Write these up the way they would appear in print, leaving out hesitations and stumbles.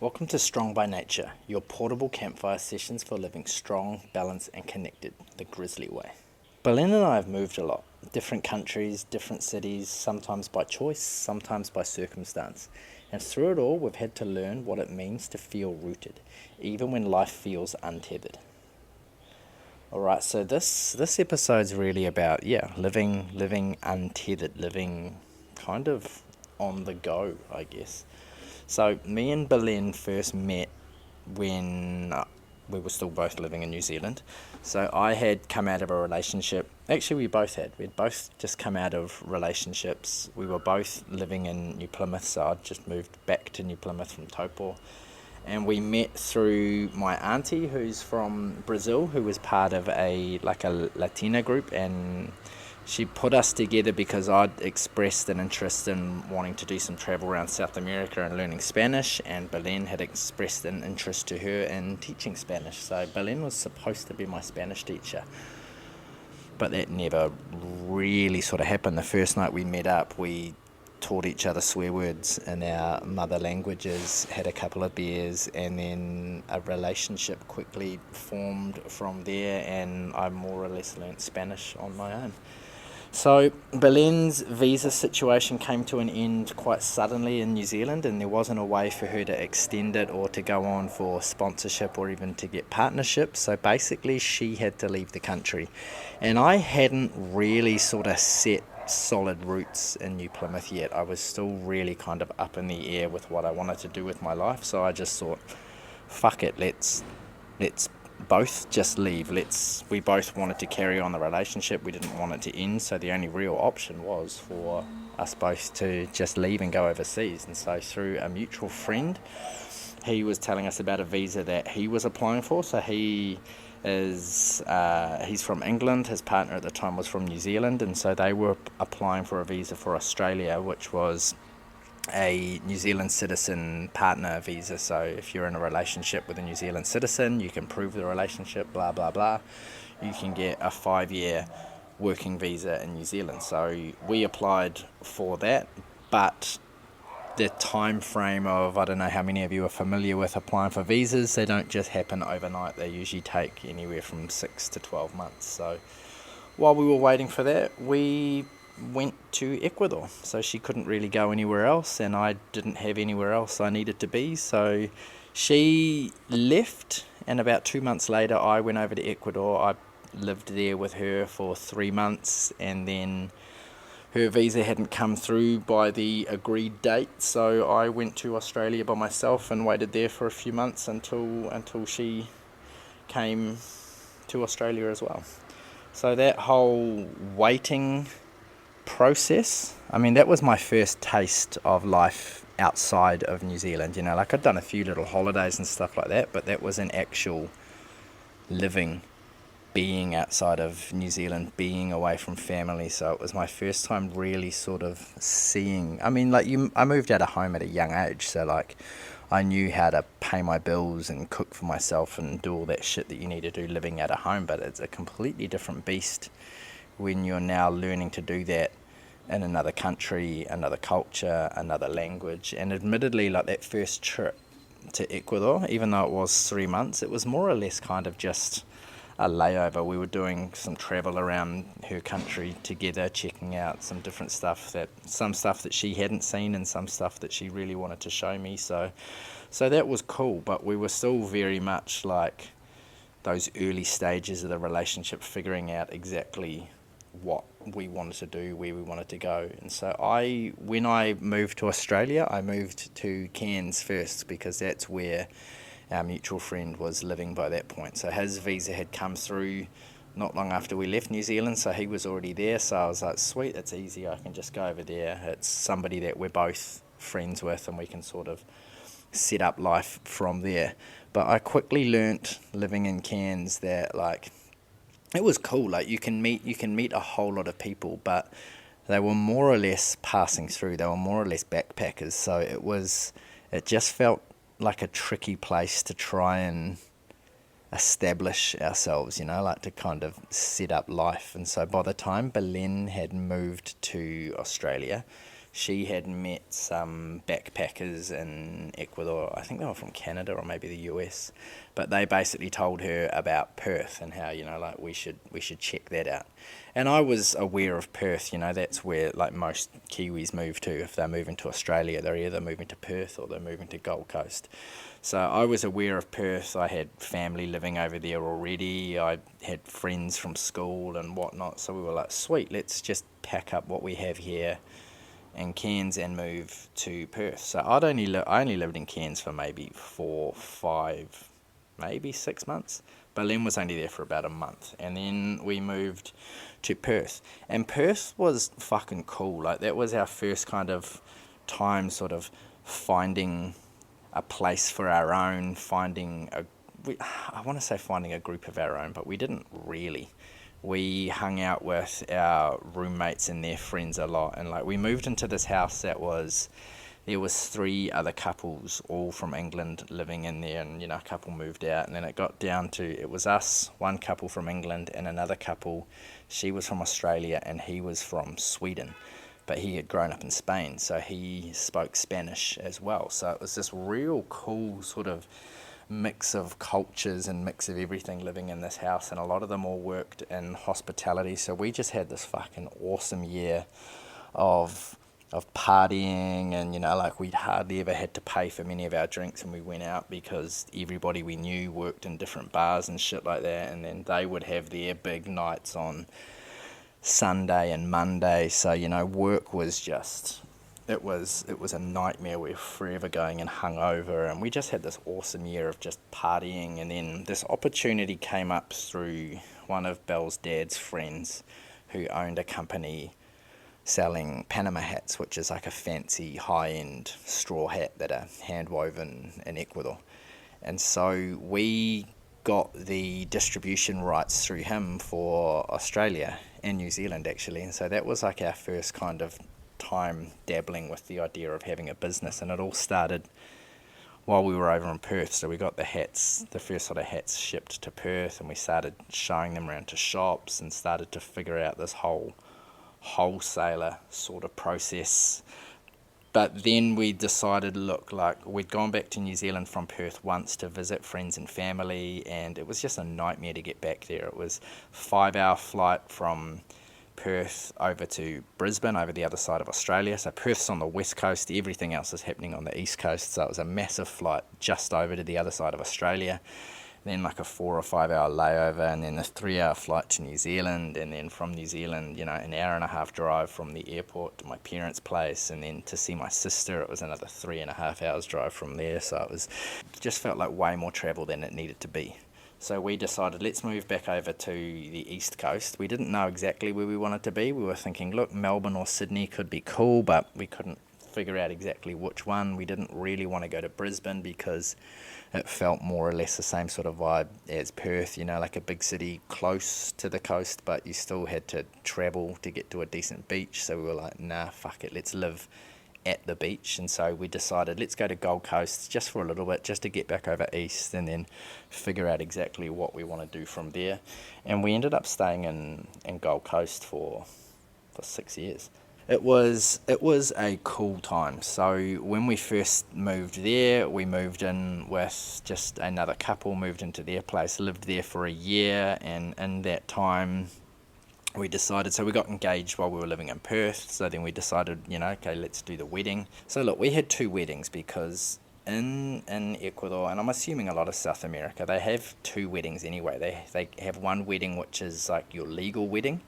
Welcome to Strong by Nature, your portable campfire sessions for living strong, balanced, and connected the grizzly way. Berlin and I have moved a lot. Different countries, different cities, sometimes by choice, sometimes by circumstance. And through it all, we've had to learn what it means to feel rooted, even when life feels untethered. Alright, so this episode's really about, living untethered, living kind of on the go, I guess. So me and Belen first met when we were still both living in New Zealand. So I had come out of a relationship. Actually, we both had. We'd both just come out of relationships. We were both living in New Plymouth, so I'd just moved back to New Plymouth from Taupo. And we met through my auntie, who's from Brazil, who was part of a Latina group, and she put us together because I'd expressed an interest in wanting to do some travel around South America and learning Spanish, and Belen had expressed an interest to her in teaching Spanish. So Belen was supposed to be my Spanish teacher, but that never really sort of happened. The first night we met up, we taught each other swear words in our mother languages, had a couple of beers, and then a relationship quickly formed from there, and I more or less learnt Spanish on my own. So Belen's visa situation came to an end quite suddenly in New Zealand, and there wasn't a way for her to extend it or to go on for sponsorship or even to get partnership. So basically she had to leave the country, and I hadn't really sort of set solid roots in New Plymouth yet. I was still really kind of up in the air with what I wanted to do with my life, so I just thought, fuck it, let's both just leave. We both wanted to carry on the relationship. We didn't want it to end, so the only real option was for us both to just leave and go overseas. And so through a mutual friend, he was telling us about a visa that he was applying for. So he's from England. His partner at the time was from New Zealand, and so they were applying for a visa for Australia, which was a New Zealand citizen partner visa. So if you're in a relationship with a New Zealand citizen, you can prove the relationship, blah blah blah, you can get a 5-year working visa in New Zealand. So we applied for that, but the time frame of, I don't know how many of you are familiar with applying for visas, they don't just happen overnight. They usually take anywhere from 6 to 12 months. So while we were waiting for that, we went to Ecuador. So she couldn't really go anywhere else, and I didn't have anywhere else I needed to be. So she left, and about 2 months later I went over to Ecuador. I lived there with her for 3 months, and then her visa hadn't come through by the agreed date, so I went to Australia by myself and waited there for a few months until she came to Australia as well. So that whole waiting process, I mean, that was my first taste of life outside of New Zealand. I'd done a few little holidays and stuff like that, but that was an actual living, being outside of New Zealand, being away from family. So it was my first time really sort of seeing, I moved out of home at a young age, so I knew how to pay my bills and cook for myself and do all that shit that you need to do living out of home, but it's a completely different beast when you're now learning to do that in another country, another culture, another language. And admittedly, that first trip to Ecuador, even though it was 3 months, it was more or less kind of just a layover. We were doing some travel around her country together, checking out some different stuff, some stuff that she hadn't seen and some stuff that she really wanted to show me. So that was cool, but we were still very much like those early stages of the relationship, figuring out exactly what we wanted to do, where we wanted to go. And so when I moved to Australia, I moved to Cairns first, because that's where our mutual friend was living by that point. So his visa had come through not long after we left New Zealand, so he was already there. So I was like, sweet, it's easy, I can just go over there. It's somebody that we're both friends with, and we can sort of set up life from there. But I quickly learnt living in Cairns that it was cool. You can meet a whole lot of people, but they were more or less passing through. They were more or less backpackers. So it just felt like a tricky place to try and establish ourselves, to kind of set up life. And so by the time Belen had moved to Australia, she had met some backpackers in Ecuador. I think they were from Canada or maybe the US, but they basically told her about Perth and how, like we should check that out. And I was aware of Perth. That's where like most Kiwis move to. If they're moving to Australia, they're either moving to Perth or they're moving to Gold Coast. So I was aware of Perth. I had family living over there already. I had friends from school and whatnot. So we were like, sweet, let's just pack up what we have here in Cairns and move to Perth. So I only lived in Cairns for maybe 4, 5, maybe 6 months. Berlin was only there for about a month, and then we moved to Perth. And Perth was fucking cool. Like that was our first kind of time, sort of finding a place for our own, I want to say finding a group of our own, but we didn't really. We hung out with our roommates and their friends a lot, and like we moved into this house there was 3 other couples, all from England, living in there, and a couple moved out, and then it got down to, it was us, one couple from England, and another couple, she was from Australia and he was from Sweden, but he had grown up in Spain, so he spoke Spanish as well. So it was this real cool sort of mix of cultures and mix of everything living in this house, and a lot of them all worked in hospitality. So we just had this fucking awesome year of partying, and like we'd hardly ever had to pay for many of our drinks, and we went out because everybody we knew worked in different bars and shit like that, and then they would have their big nights on Sunday and Monday. So work was just, it was a nightmare. We were forever going and hungover, and we just had this awesome year of just partying. And then this opportunity came up through one of Belle's dad's friends who owned a company selling Panama hats, which is like a fancy high-end straw hat that are hand woven in Ecuador. And so we got the distribution rights through him for Australia and New Zealand actually, and so that was like our first kind of time dabbling with the idea of having a business. And it all started while we were over in Perth. So we got the first sort of hats shipped to Perth, and we started showing them around to shops and started to figure out this whole wholesaler sort of process. But then we decided, look, like we'd gone back to New Zealand from Perth once to visit friends and family, and it was just a nightmare to get back there. It was a 5-hour flight from Perth over to Brisbane, over the other side of Australia. So Perth's on the west coast, everything else is happening on the east coast. So it was a massive flight just over to the other side of Australia. Then like a 4 or 5 hour layover, and then a 3-hour flight to New Zealand, and then from New Zealand, an hour and a half drive from the airport to my parents' place, and then to see my sister, it was another 3.5 hours drive from there. So it just felt like way more travel than it needed to be. So we decided, let's move back over to the east coast. We didn't know exactly where we wanted to be. We were thinking, look, Melbourne or Sydney could be cool, but we couldn't figure out exactly which one. We didn't really want to go to Brisbane because it felt more or less the same sort of vibe as Perth, like a big city close to the coast, but you still had to travel to get to a decent beach. So we were like, nah, fuck it, let's live at the beach. And so we decided, let's go to Gold Coast just for a little bit, just to get back over east and then figure out exactly what we want to do from there. And we ended up staying in Gold Coast for 6 years. It was a cool time. So when we first moved there, we moved in with just another couple, moved into their place, lived there for a year, and in that time we decided, so we got engaged while we were living in Perth, so then we decided, okay, let's do the wedding. So look, we had 2 weddings because in Ecuador, and I'm assuming a lot of South America, they have 2 weddings anyway. They have one wedding which is like your legal wedding,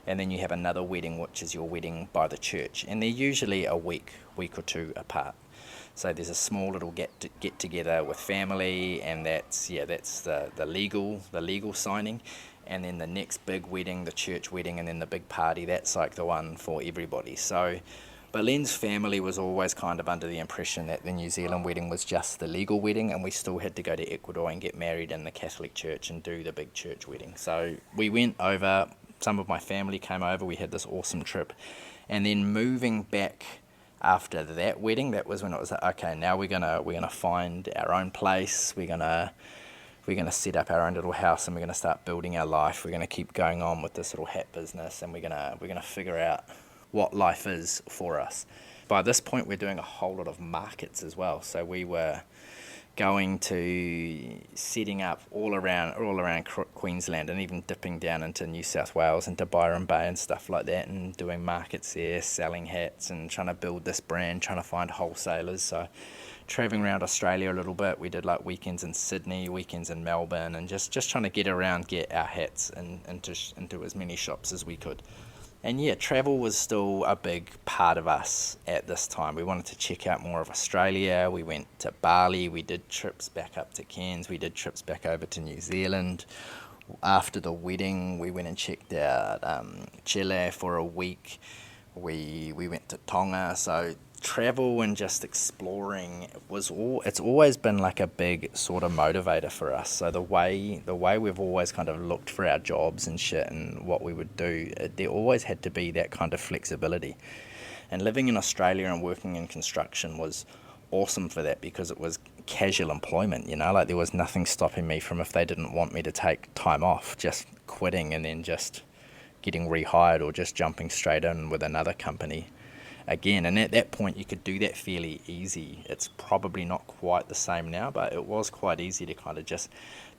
and then you have another wedding which is your wedding by the church, and they're usually a week or 2 apart. So there's a small little get together with family, and that's the legal signing. And then the next big wedding, the church wedding, and then the big party, that's like the one for everybody. So Berlin's family was always kind of under the impression that the New Zealand wedding was just the legal wedding, and we still had to go to Ecuador and get married in the Catholic church and do the big church wedding. So we went over, some of my family came over, we had this awesome trip. And then moving back after that wedding, that was when it was like, okay, now we're gonna find our own place, we're gonna set up our own little house, and we're gonna start building our life. We're gonna keep going on with this little hat business, and we're gonna figure out what life is for us. by this point we're doing a whole lot of markets as well. So we were going to setting up all around Queensland, and even dipping down into New South Wales, into Byron Bay and stuff like that, and doing markets there, selling hats and trying to build this brand, trying to find wholesalers. So traveling around Australia a little bit, we did like weekends in Sydney, weekends in Melbourne, and just trying to get our hats into as many shops as we could. And yeah, travel was still a big part of us at this time. We wanted to check out more of Australia. We went to Bali. We did trips back up to Cairns. We did trips back over to New Zealand. After the wedding, we went and checked out Chile for a week. We went to Tonga. So travel and just exploring it's always been like a big sort of motivator for us. So the way we've always kind of looked for our jobs and shit and what we would do, there always had to be that kind of flexibility. And living in Australia and working in construction was awesome for that, because it was casual employment, like there was nothing stopping me from, if they didn't want me to take time off, just quitting and then just getting rehired or just jumping straight in with another company again. And at that point you could do that fairly easy. It's probably not quite the same now, but it was quite easy to kind of just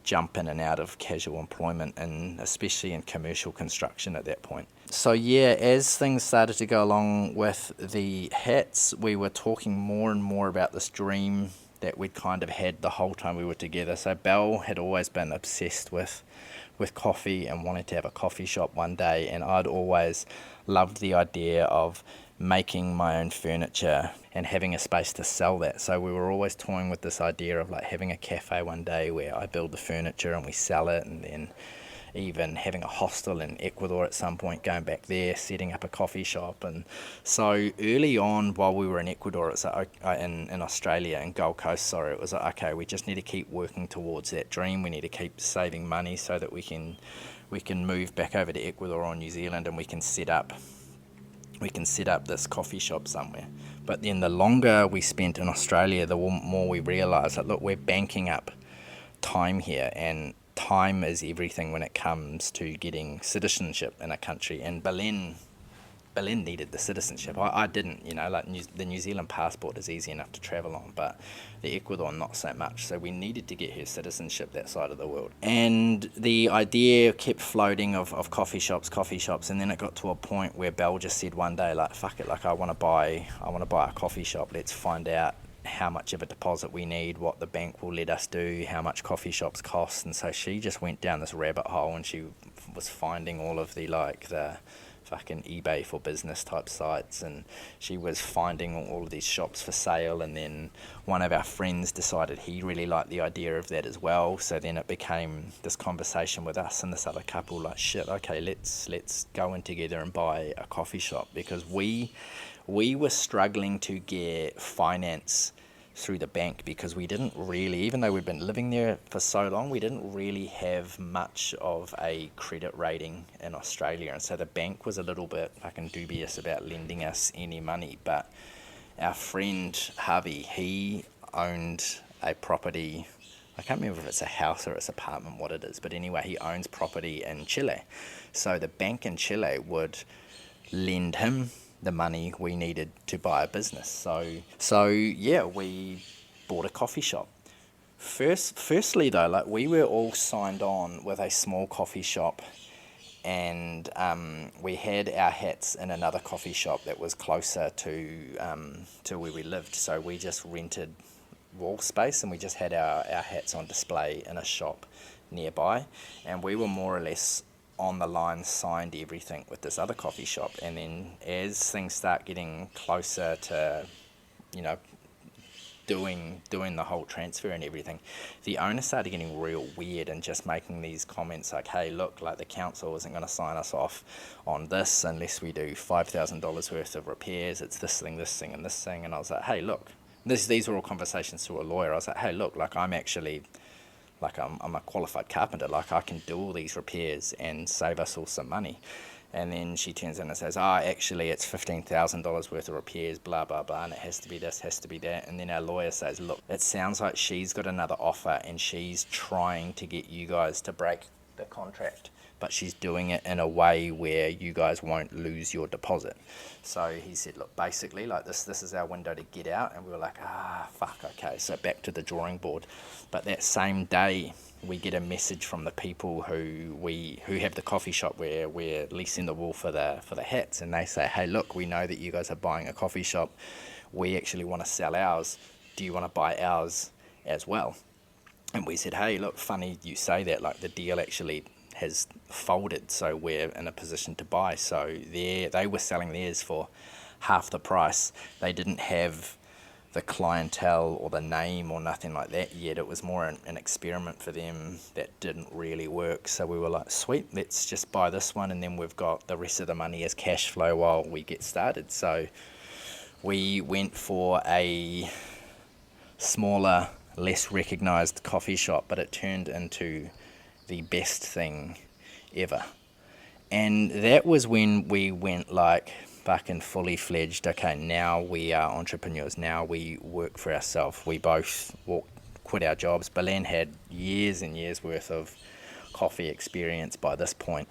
jump in and out of casual employment, and especially in commercial construction at that point. So yeah, as things started to go along with the hats, we were talking more and more about this dream that we'd kind of had the whole time we were together. So Belle had always been obsessed with coffee and wanted to have a coffee shop one day, and I'd always loved the idea of making my own furniture and having a space to sell that. So we were always toying with this idea of like having a cafe one day where I build the furniture and we sell it, and then even having a hostel in Ecuador at some point, going back there, setting up a coffee shop. And so early on, while we were in Ecuador, it was like, in Australia, in Gold Coast, sorry, it was like, okay, we just need to keep working towards that dream. We need to keep saving money so that we can move back over to Ecuador or New Zealand, and we can set up this coffee shop somewhere. But then the longer we spent in Australia, the more we realised that, look, we're banking up time here, and time is everything when it comes to getting citizenship in a country. And Berlin needed the citizenship. I didn't, like the New Zealand passport is easy enough to travel on, but the Ecuador not so much. So we needed to get her citizenship that side of the world. And the idea kept floating of coffee shops, and then it got to a point where Belle just said one day, like, fuck it, like I want to buy a coffee shop. Let's find out how much of a deposit we need, what the bank will let us do, how much coffee shops cost. And so she just went down this rabbit hole, and she was finding all of the fucking eBay for business type sites, and she was finding all of these shops for sale. And then one of our friends decided he really liked the idea of that as well. So then it became this conversation with us and this other couple, like, shit, okay, let's go in together and buy a coffee shop, because we were struggling to get finance through the bank, because we didn't really, even though we'd been living there for so long, we didn't really have much of a credit rating in Australia. And so the bank was a little bit fucking dubious about lending us any money. But our friend Harvey, he owned a property, I can't remember if it's a house or it's an apartment, what it is, but anyway, he owns property in Chile. So the bank in Chile would lend him the money we needed to buy a business. So yeah, we bought a coffee shop. Firstly though, like, we were all signed on with a small coffee shop, and we had our hats in another coffee shop that was closer to where we lived. So we just rented wall space, and we just had our hats on display in a shop nearby, and we were more or less on the line, signed everything with this other coffee shop. And then as things start getting closer to doing the whole transfer and everything, the owner started getting real weird and just making these comments like, hey, look, like, the council isn't going to sign us off on this unless we do $5,000 worth of repairs. It's this thing, and this thing. And I was like, hey, look, these were all conversations to a lawyer. I was like, hey, look, like, I'm actually, like, I'm a qualified carpenter, like, I can do all these repairs and save us all some money. And then she turns in and says, actually it's $15,000 worth of repairs, blah, blah, blah, and it has to be this, has to be that. And then our lawyer says, look, it sounds like she's got another offer and she's trying to get you guys to break the contract but she's doing it in a way where you guys won't lose your deposit. So he said, look, basically, like this is our window to get out. And we were like, fuck, okay, so back to the drawing board. But that same day, we get a message from the people who have the coffee shop where we're leasing the wool for the hats, and they say, hey, look, we know that you guys are buying a coffee shop. We actually want to sell ours. Do you want to buy ours as well? And we said, hey, look, funny you say that, like the deal actually has folded, so we're in a position to buy. So they were selling theirs for half the price. They didn't have the clientele or the name or nothing like that yet. It was more an experiment for them that didn't really work. So we were like, sweet, let's just buy this one, and then we've got the rest of the money as cash flow while we get started. So we went for a smaller, less recognized coffee shop, but it turned into the best thing ever. And that was when we went like fucking fully fledged, okay, now we are entrepreneurs, now we work for ourselves. We both quit our jobs. Belen had years and years worth of coffee experience by this point.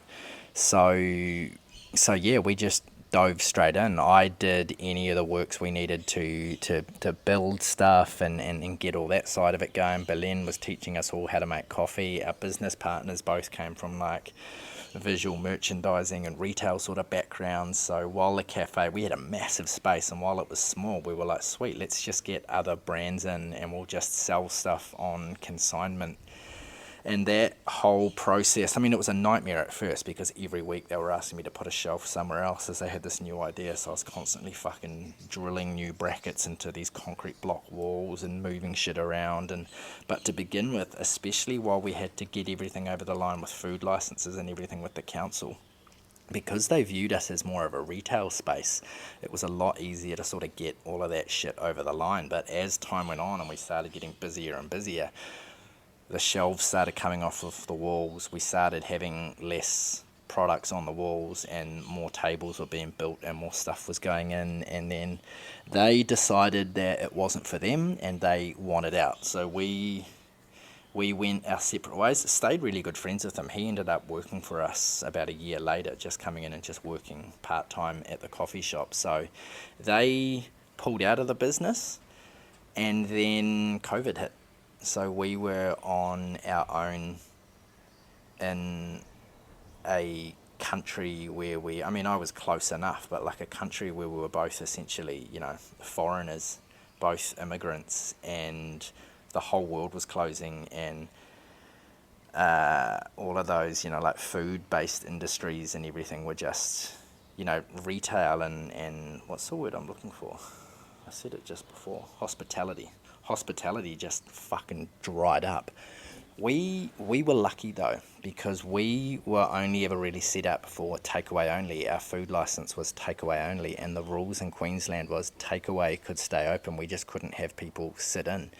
So yeah, we just dove straight in. I did any of the works we needed to build stuff and get all that side of it going. Belen was teaching us all how to make coffee. Our business partners both came from like visual merchandising and retail sort of backgrounds. So while the cafe, we had a massive space, and while it was small, we were like, sweet, let's just get other brands in and we'll just sell stuff on consignment. And that whole process, I mean, it was a nightmare at first because every week they were asking me to put a shelf somewhere else as they had this new idea. So I was constantly fucking drilling new brackets into these concrete block walls and moving shit around. But to begin with, especially while we had to get everything over the line with food licenses and everything with the council, because they viewed us as more of a retail space, it was a lot easier to sort of get all of that shit over the line. But as time went on and we started getting busier and busier, the shelves started coming off of the walls. We started having less products on the walls and more tables were being built and more stuff was going in. And then they decided that it wasn't for them and they wanted out. So we went our separate ways. Stayed really good friends with him. He ended up working for us about a year later, just coming in and just working part-time at the coffee shop. So they pulled out of the business, and then COVID hit. So we were on our own in a country where I was close enough, but like a country where we were both essentially, foreigners, both immigrants, and the whole world was closing, and all of those, like food-based industries and everything were just, retail and what's the word I'm looking for? I said it just before, hospitality just fucking dried up. We were lucky though, because we were only ever really set up for takeaway only. Our food license was takeaway only, and the rules in Queensland was takeaway could stay open. We just couldn't have people sit in.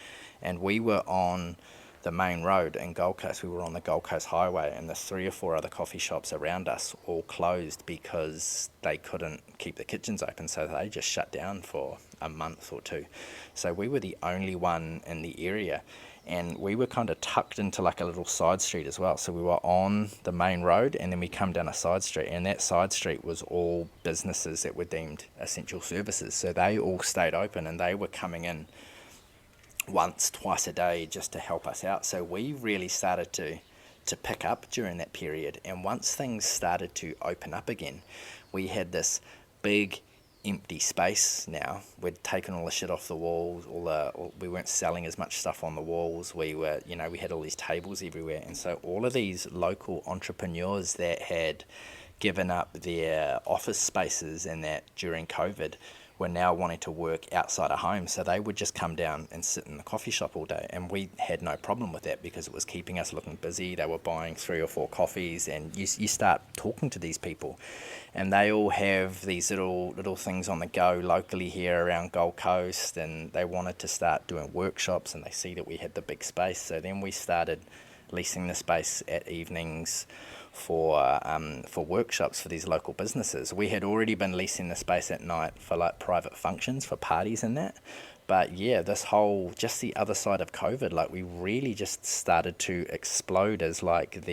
And we were on the main road in Gold Coast. We were on the Gold Coast Highway, and the 3 or 4 other coffee shops around us all closed because they couldn't keep the kitchens open, so they just shut down for a month or 2. So we were the only one in the area, and we were kind of tucked into like a little side street as well. So we were on the main road, and then we come down a side street, and that side street was all businesses that were deemed essential services. So they all stayed open, and they were coming in once, twice a day just to help us out. So we really started to pick up during that period. And once things started to open up again, we had this big empty space now. We'd taken all the shit off the walls, we weren't selling as much stuff on the walls. We were, we had all these tables everywhere. And so all of these local entrepreneurs that had given up their office spaces and that during COVID were now wanting to work outside of home. So they would just come down and sit in the coffee shop all day. And we had no problem with that because it was keeping us looking busy. They were buying 3 or 4 coffees, and you start talking to these people, and they all have these little things on the go locally here around Gold Coast, and they wanted to start doing workshops, and they see that we had the big space. So then we started leasing the space at evenings for workshops for these local businesses. We had already been leasing the space at night for like private functions, for parties and that. But yeah, this whole, just the other side of COVID, like we really just started to explode as like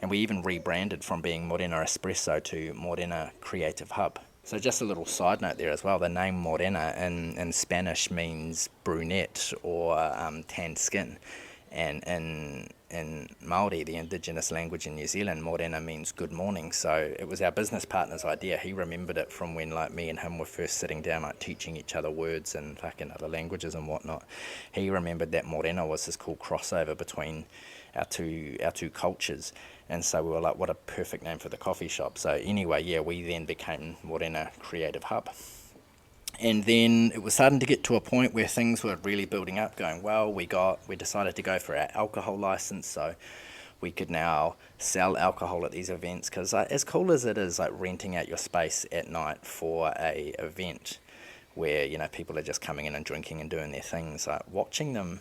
And we even rebranded from being Morena Espresso to Morena Creative Hub. So just a little side note there as well, the name Morena in Spanish means brunette or tanned skin. And in Māori, the indigenous language in New Zealand, Morena means good morning. So it was our business partner's idea. He remembered it from when like me and him were first sitting down, like teaching each other words and fucking other languages and whatnot. He remembered that Morena was this cool crossover between our two cultures. And so we were like, what a perfect name for the coffee shop. So anyway, yeah, we then became Morena Creative Hub. And then it was starting to get to a point where things were really building up, going well. We decided to go for our alcohol license, so we could now sell alcohol at these events. Because as cool as it is, like renting out your space at night for a event where people are just coming in and drinking and doing their things, like watching them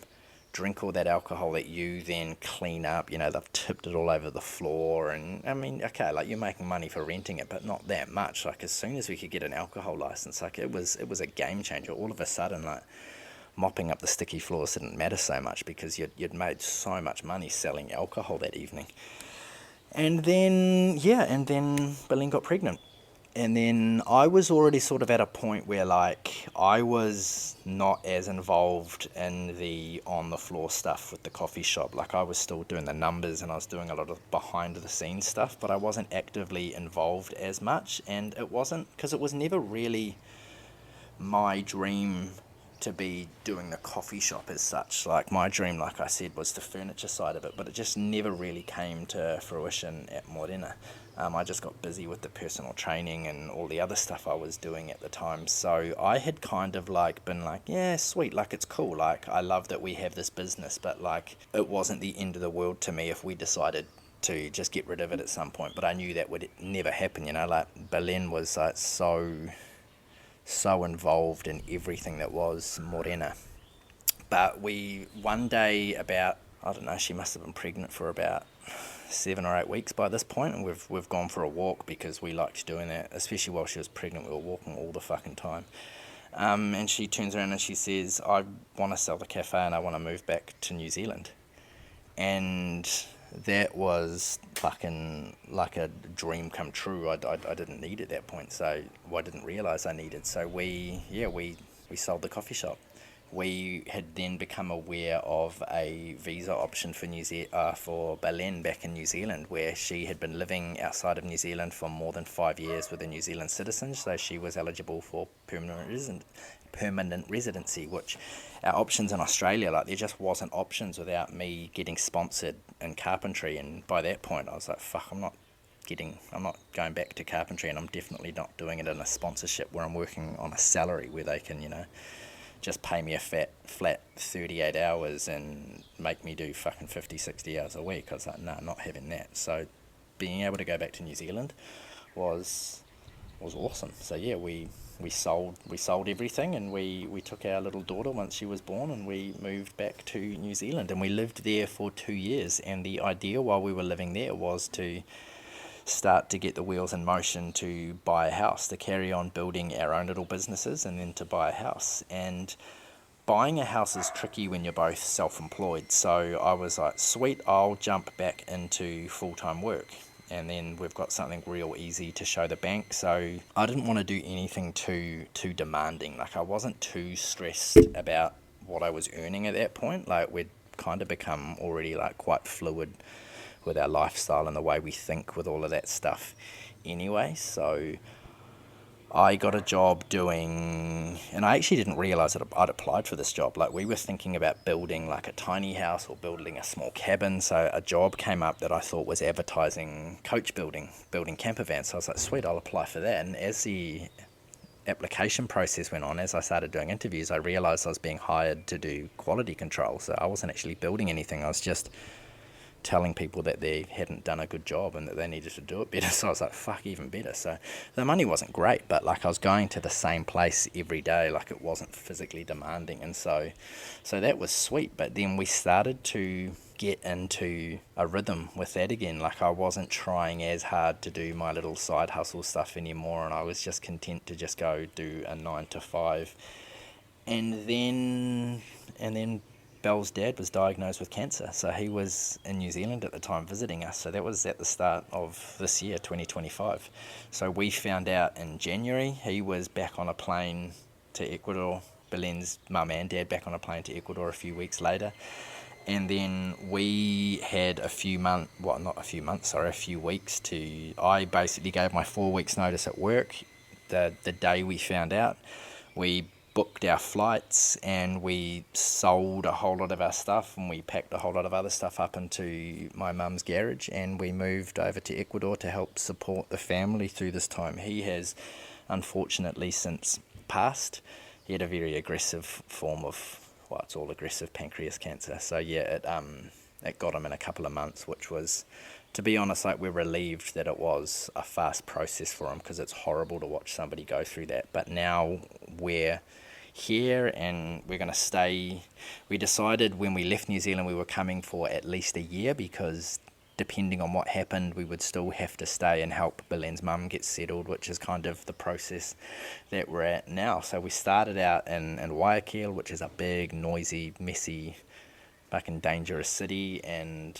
drink all that alcohol that you then clean up, they've tipped it all over the floor, and I mean, okay, like you're making money for renting it, but not that much. Like as soon as we could get an alcohol license, like it was a game changer. All of a sudden, like mopping up the sticky floors didn't matter so much because you'd made so much money selling alcohol that evening. And then Berlin got pregnant. And then I was already sort of at a point where like I was not as involved in the on the floor stuff with the coffee shop. Like I was still doing the numbers and I was doing a lot of behind the scenes stuff, but I wasn't actively involved as much. And it wasn't because it was never really my dream to be doing the coffee shop as such. Like my dream, like I said, was the furniture side of it, but it just never really came to fruition at Morena. I just got busy with the personal training and all the other stuff I was doing at the time. So I had kind of like been like, yeah, sweet, like it's cool. Like I love that we have this business, but like it wasn't the end of the world to me if we decided to just get rid of it at some point. But I knew that would never happen, like Berlin was like so involved in everything that was Morena. But we one day about, I don't know, she must have been pregnant for about 7 or 8 weeks by this point, and we've gone for a walk because we liked doing that, especially while she was pregnant. We were walking all the fucking time. And she turns around and she says, I want to sell the cafe and I want to move back to New Zealand. And that was fucking like a dream come true. I didn't need at that point, so I didn't realise I needed. So we sold the coffee shop. We had then become aware of a visa option for Berlin back in New Zealand, where she had been living outside of New Zealand for more than 5 years with a New Zealand citizen, so she was eligible for permanent residency, which our options in Australia, like there just wasn't options without me getting sponsored in carpentry. And by that point I was like, fuck, I'm not going back to carpentry, and I'm definitely not doing it in a sponsorship where I'm working on a salary where they can just pay me a flat 38 hours and make me do fucking 50-60 hours a week. I was like, no, not having that. So being able to go back to New Zealand was awesome. So yeah, we sold everything, and we took our little daughter once she was born, and we moved back to New Zealand, and we lived there for 2 years. And the idea while we were living there was to start to get the wheels in motion to buy a house, to carry on building our own little businesses, and then to buy a house. And buying a house is tricky when you're both self-employed. So I was like, sweet, I'll jump back into full-time work, and then we've got something real easy to show the bank. So I didn't want to do anything too demanding. Like I wasn't too stressed about what I was earning at that point. Like we'd kind of become already like quite fluid with our lifestyle and the way we think with all of that stuff anyway. So I got a job doing, and I actually didn't realise that I'd applied for this job. Like we were thinking about building like a tiny house or building a small cabin. So a job came up that I thought was advertising coach building camper vans. So I was like, sweet, I'll apply for that. And as the application process went on, as I started doing interviews, I realised I was being hired to do quality control. So I wasn't actually building anything. I was just telling people that they hadn't done a good job and that they needed to do it better. So I was like, fuck, even better. So the money wasn't great, but like I was going to the same place every day. Like it wasn't physically demanding, and so that was sweet. But then we started to get into a rhythm with that again. Like I wasn't trying as hard to do my little side hustle stuff anymore, and I was just content to just go do a 9 to 5. And then Belle's dad was diagnosed with cancer, so he was in New Zealand at the time visiting us. So that was at the start of this year, 2025. So we found out in January. He was back on a plane to Ecuador. Belen's mum and dad back on a plane to Ecuador a few weeks later. And then we had a few weeks to... I basically gave my 4 weeks notice at work the day we found out. We booked our flights and we sold a whole lot of our stuff, and we packed a whole lot of other stuff up into my mum's garage, and we moved over to Ecuador to help support the family through this time. He has unfortunately since passed. He had a very aggressive form of, well, it's all aggressive pancreas cancer. So yeah, it got him in a couple of months, which was, to be honest, like, we're relieved that it was a fast process for him, because it's horrible to watch somebody go through that. But now we're here and we're going to stay. We decided when we left New Zealand we were coming for at least a year, because depending on what happened we would still have to stay and help Belen's mum get settled, which is kind of the process that we're at now. So we started out in Guayaquil, which is a big, noisy, messy, fucking dangerous city, and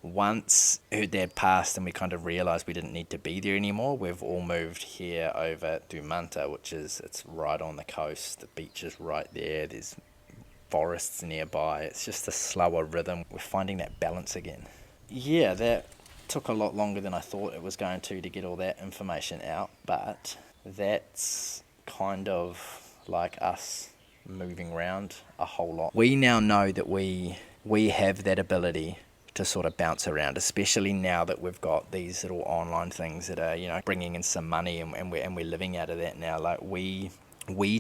once her dad passed and we kind of realised we didn't need to be there anymore, we've all moved here over to Manta, it's right on the coast. The beach is right there. There's forests nearby. It's just a slower rhythm. We're finding that balance again. Yeah, that took a lot longer than I thought it was going to get all that information out, but that's kind of like us moving around a whole lot. We now know that we have that ability to sort of bounce around, especially now that we've got these little online things that are, bringing in some money, and we're living out of that now. Like, we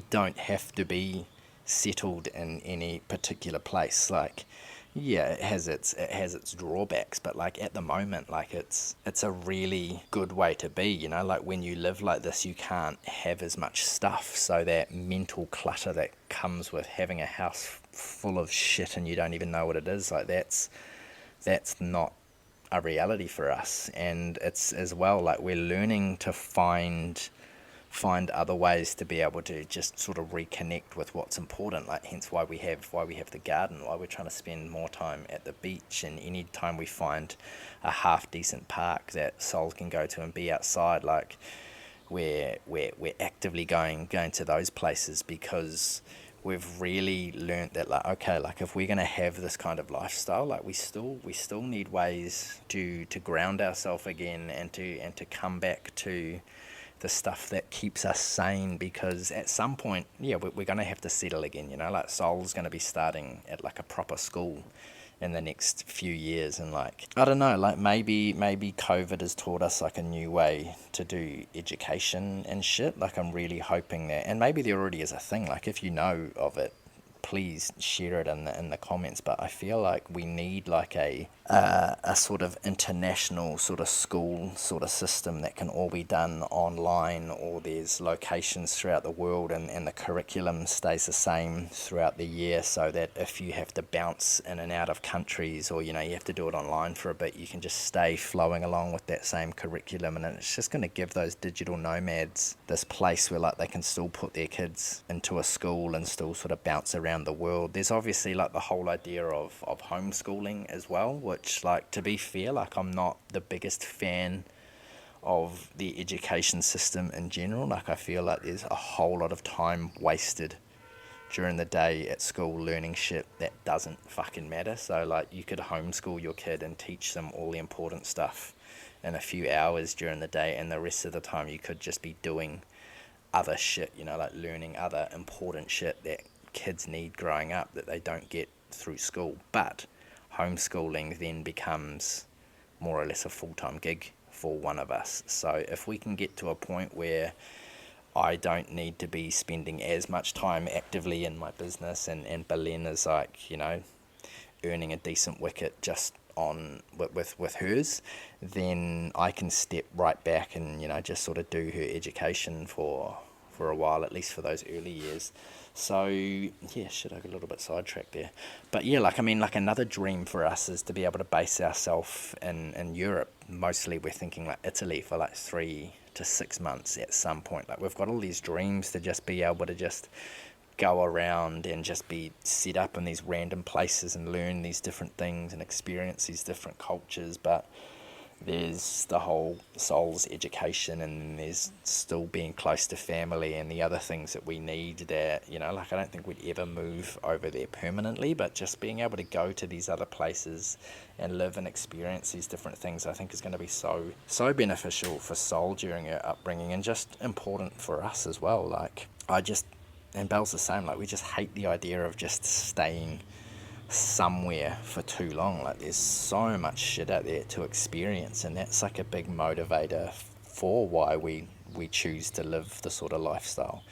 don't have to be settled in any particular place. Like, yeah, it has its drawbacks, but like at the moment, like it's a really good way to be, like when you live like this, you can't have as much stuff, so that mental clutter that comes with having a house full of shit and you don't even know what it is, like that's not a reality for us. And it's as well, like, we're learning to find other ways to be able to just sort of reconnect with what's important, like hence why we have the garden, why we're trying to spend more time at the beach, and any time we find a half decent park that Sol can go to and be outside, like we're actively going to those places, because we've really learnt that, like, okay, like if we're going to have this kind of lifestyle, like we still need ways to ground ourselves again, and to come back to the stuff that keeps us sane, because at some point, yeah, we're going to have to settle again, like Sol's going to be starting at like a proper school in the next few years, and like, I don't know, like maybe COVID has taught us like a new way to do education and shit. Like, I'm really hoping that, and maybe there already is a thing, like if you know of it, please share it in the comments. But I feel like we need like a sort of international sort of school sort of system that can all be done online, or there's locations throughout the world, and the curriculum stays the same throughout the year, so that if you have to bounce in and out of countries, or you have to do it online for a bit, you can just stay flowing along with that same curriculum. And it's just going to give those digital nomads this place where like they can still put their kids into a school and still sort of bounce around the world. There's obviously like the whole idea of homeschooling as well, which, like, to be fair, like, I'm not the biggest fan of the education system in general. Like, I feel like there's a whole lot of time wasted during the day at school learning shit that doesn't fucking matter. So like, you could homeschool your kid and teach them all the important stuff in a few hours during the day, and the rest of the time you could just be doing other shit, like learning other important shit that kids need growing up that they don't get through school. But homeschooling then becomes more or less a full-time gig for one of us. So if we can get to a point where I don't need to be spending as much time actively in my business, and Belen is like, earning a decent wicket just on with hers, then I can step right back and just sort of do her education for a while, at least for those early years. So yeah, shit, I got a little bit sidetracked there. But yeah, like, I mean, like, another dream for us is to be able to base ourselves in Europe. Mostly we're thinking like Italy for like 3 to 6 months at some point. Like, we've got all these dreams to just be able to just go around and just be set up in these random places and learn these different things and experience these different cultures. But there's the whole soul's education, and then there's still being close to family and the other things that we need that, I don't think we'd ever move over there permanently, but just being able to go to these other places and live and experience these different things, I think is going to be so beneficial for soul during her upbringing, and just important for us as well. And Belle's the same, we just hate the idea of just staying somewhere for too long. There's so much shit out there to experience, and that's a big motivator for why we choose to live the sort of lifestyle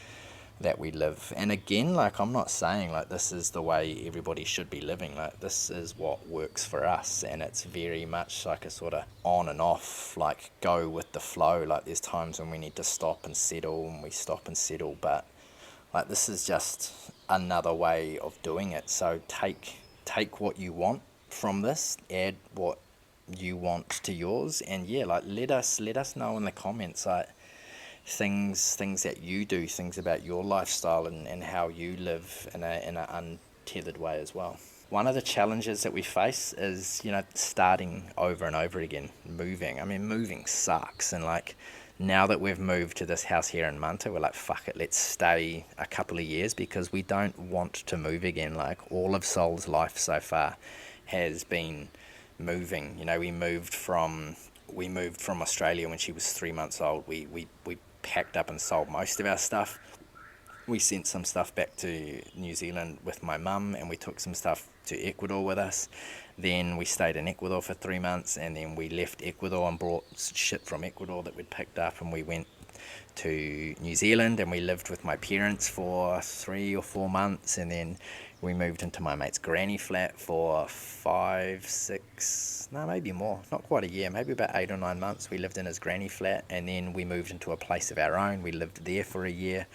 that we live. And again, I'm not saying this is the way everybody should be living. This is what works for us, and it's very much a sort of on and off, go with the flow. There's times when we need to stop and settle, and we stop and settle, but this is just another way of doing it. So take what you want from this, add what you want to yours, and let us know in the comments things that you do, things about your lifestyle and how you live in an untethered way as well. One of the challenges that we face is starting over and over again, moving. Moving sucks, and now that we've moved to this house here in Manta, we're fuck it, let's stay a couple of years, because we don't want to move again. All of Sol's life so far has been moving. We moved from Australia when she was 3 months old. We packed up and sold most of our stuff. We sent some stuff back to New Zealand with my mum, and we took some stuff to Ecuador with us. Then we stayed in Ecuador for 3 months, and then we left Ecuador and brought shit from Ecuador that we'd picked up, and we went to New Zealand, and we lived with my parents for 3 or 4 months, and then we moved into my mate's granny flat for 5, 6, no, maybe more, not quite a year, maybe about 8 or 9 months. We lived in his granny flat, and then we moved into a place of our own. We lived there for a year.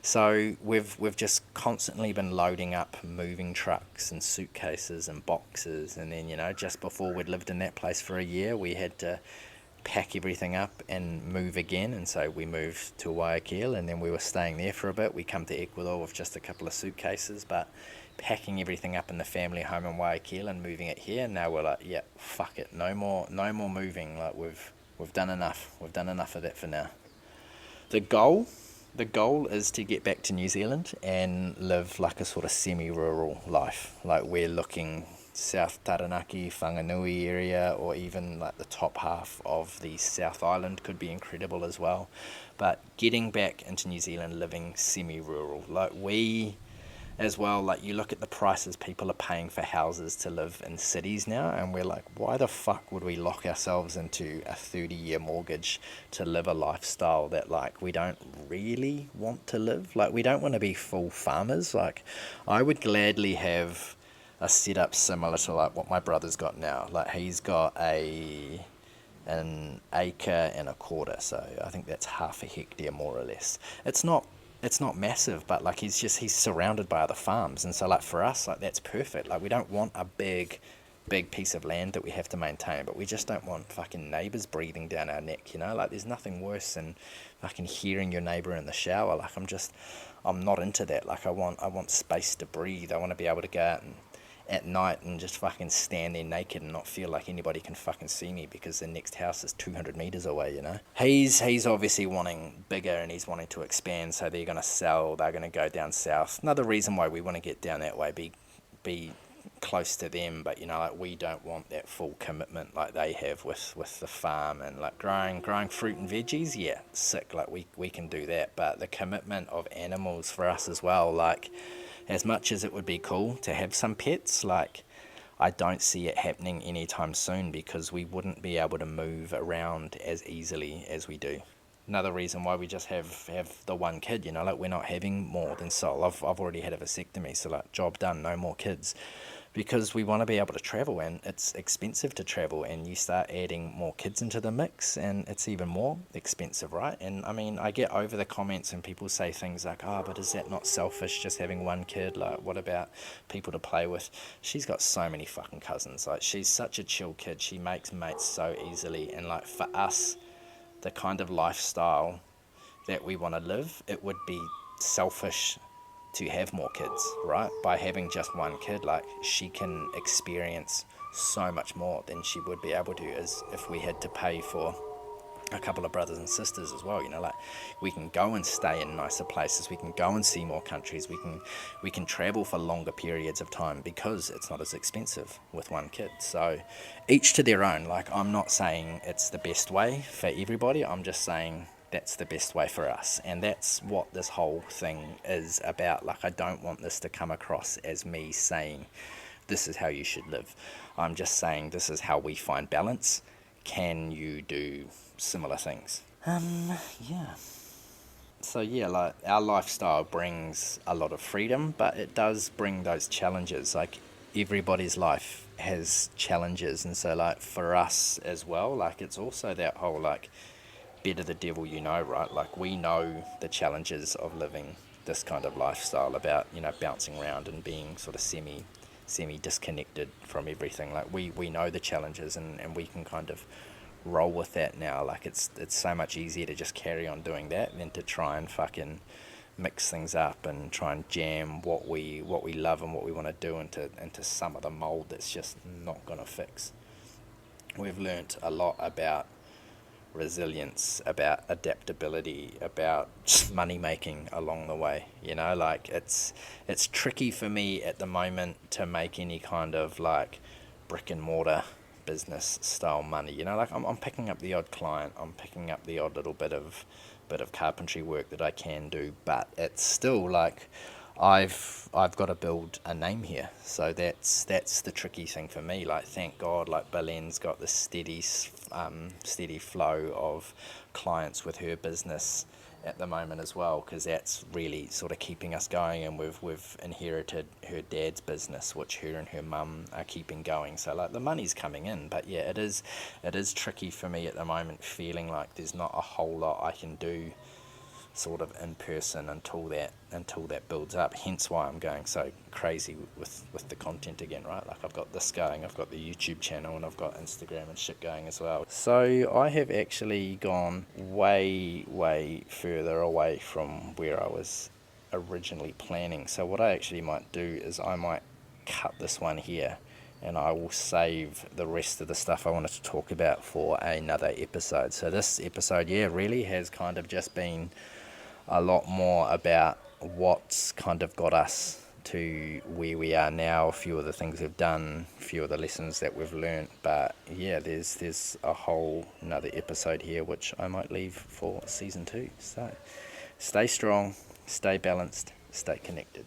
So we've just constantly been loading up moving trucks and suitcases and boxes, and then just before we'd lived in that place for a year, we had to pack everything up and move again, and so we moved to Guayaquil, and then we were staying there for a bit. We come to Ecuador with just a couple of suitcases, but packing everything up in the family home in Guayaquil and moving it here. Now we're yeah, fuck it, no more moving. We've done enough. We've done enough of that for now. The goal is to get back to New Zealand and live a sort of semi-rural life. We're looking South Taranaki, Whanganui area, or even the top half of the South Island could be incredible as well. But getting back into New Zealand, living semi-rural, we as well, you look at the prices people are paying for houses to live in cities now, and we're why the fuck would we lock ourselves into a 30-year mortgage to live a lifestyle that we don't really want to live? We don't want to be full farmers. I would gladly have a setup similar to what my brother's got now. He's got an acre and a quarter, so I think that's half a hectare more or less. It's not massive, but he's surrounded by other farms, and so for us, that's perfect. We don't want a big piece of land that we have to maintain, but we just don't want fucking neighbours breathing down our neck, there's nothing worse than fucking hearing your neighbour in the shower. I'm not into that. I want space to breathe. I want to be able to go out and at night and just fucking stand there naked and not feel like anybody can fucking see me because the next house is 200 meters away. He's obviously wanting bigger, and he's wanting to expand, so they're going to sell. They're going to go down south. Another reason why we want to get down that way, be close to them, but we don't want that full commitment they have with the farm and growing fruit and veggies. Yeah, sick. We can do that, but the commitment of animals for us as well, as much as it would be cool to have some pets, I don't see it happening anytime soon, because we wouldn't be able to move around as easily as we do. Another reason why we just have the one kid, we're not having more than Sol. I've already had a vasectomy, so job done, no more kids. Because we want to be able to travel, and it's expensive to travel, and you start adding more kids into the mix and it's even more expensive, right? And I get over the comments and people say things but is that not selfish, just having one kid? What about people to play with? She's got so many fucking cousins. She's such a chill kid. She makes mates so easily, and for us, the kind of lifestyle that we want to live, it would be selfish to have more kids, right? By having just one kid, like, she can experience so much more than she would be able to as if we had to pay for a couple of brothers and sisters as well. Like, we can go and stay in nicer places, we can go and see more countries, we can travel for longer periods of time because it's not as expensive with one kid. So each to their own. Like, I'm not saying it's the best way for everybody, I'm just saying that's the best way for us, and that's what this whole thing is about. Like, I don't want this to come across as me saying this is how you should live. I'm just saying this is how we find balance. Can you do similar things? Yeah. So yeah, like, our lifestyle brings a lot of freedom, but it does bring those challenges. Like, everybody's life has challenges, and so, like, for us as well, like, it's also that whole, like, better the devil you know, right? Like, we know the challenges of living this kind of lifestyle, about, bouncing around and being sort of semi disconnected from everything. Like, we know the challenges, and we can kind of roll with that now. Like, it's so much easier to just carry on doing that than to try and fucking mix things up and try and jam what we love and what we want to do into some of the mold that's just not going to fix. We've learnt a lot about resilience, about adaptability, about money making along the way. Like, it's tricky for me at the moment to make any kind of, like, brick and mortar business style money. Like, I'm picking up the odd client, I'm picking up the odd little bit of carpentry work that I can do, but it's still like, I've got to build a name here. So that's the tricky thing for me. Like, thank God, like, Belen's got this steady flow of clients with her business at the moment as well, because that's really sort of keeping us going, and we've inherited her dad's business, which her and her mum are keeping going. So, like, the money's coming in, but yeah, it is tricky for me at the moment, feeling like there's not a whole lot I can do sort of in person until that builds up. Hence why I'm going so crazy with the content again, right? Like, I've got this going, I've got the YouTube channel, and I've got Instagram and shit going as well. So I have actually gone way further away from where I was originally planning. So what I actually might do is I might cut this one here, and I will save the rest of the stuff I wanted to talk about for another episode. So this episode, yeah, really has kind of just been a lot more about what's kind of got us to where we are now, a few of the things we've done, a few of the lessons that we've learnt. But yeah, there's a whole another episode here which I might leave for season 2. So stay strong, stay balanced, stay connected.